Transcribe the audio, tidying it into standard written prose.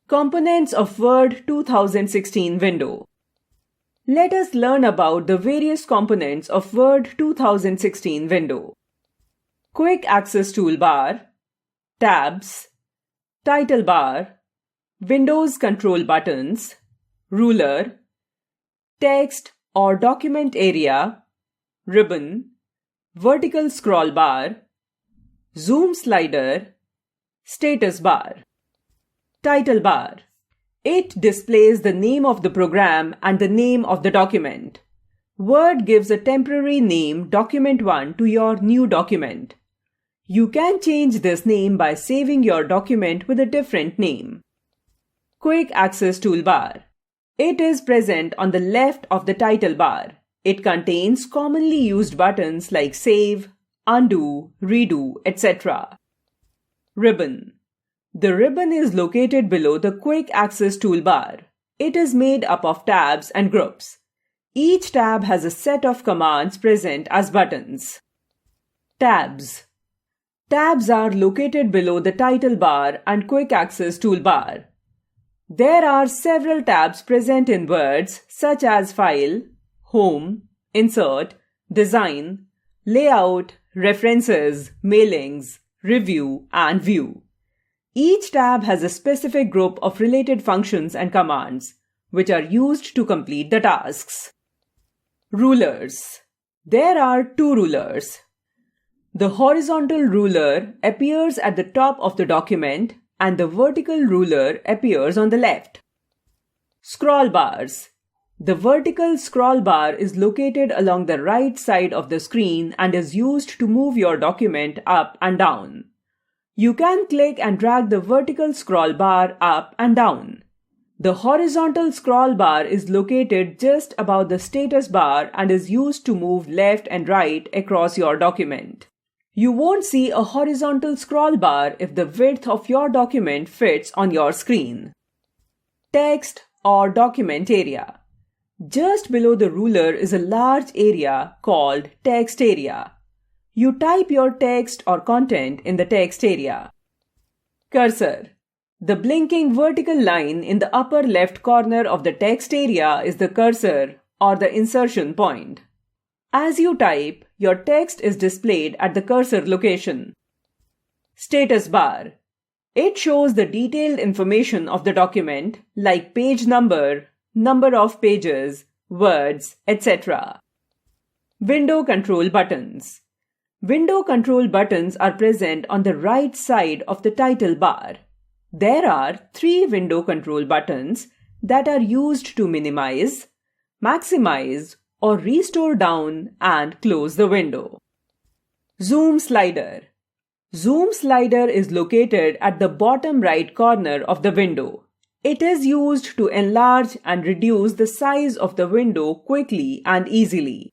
Components of Word 2016 window. Let us learn about the various components of Word 2016 window. Quick Access Toolbar, Tabs, Title Bar, Windows Control Buttons, Ruler, Text or Document Area, Ribbon, Vertical Scroll Bar, Zoom Slider, Status Bar. Title Bar. It displays the name of the program and the name of the document. Word gives a temporary name Document1 to your new document. You can change this name by saving your document with a different name. Quick Access Toolbar. It is present on the left of the title bar. It contains commonly used buttons like Save, Undo, Redo, etc. Ribbon. The ribbon is located below the Quick Access Toolbar. It is made up of tabs and groups. Each tab has a set of commands present as buttons. Tabs. Tabs are located below the title bar and Quick Access Toolbar. There are several tabs present in Words such as File, Home, Insert, Design, Layout, References, Mailings, Review, and View. Each tab has a specific group of related functions and commands, which are used to complete the tasks. Rulers. There are two rulers. The horizontal ruler appears at the top of the document and the vertical ruler appears on the left. Scroll bars. The vertical scroll bar is located along the right side of the screen and is used to move your document up and down. You can click and drag the vertical scroll bar up and down. The horizontal scroll bar is located just above the status bar and is used to move left and right across your document. You won't see a horizontal scroll bar if the width of your document fits on your screen. Text or document area. Just below the ruler is a large area called text area. You type your text or content in the text area. Cursor. The blinking vertical line in the upper left corner of the text area is the cursor or the insertion point. As you type, your text is displayed at the cursor location. Status bar. It shows the detailed information of the document like page number, number of pages, words, etc. Window control buttons. Window control buttons are present on the right side of the title bar. There are three window control buttons that are used to minimize, maximize, or restore down and close the window. Zoom slider. Zoom slider is located at the bottom right corner of the window. It is used to enlarge and reduce the size of the window quickly and easily.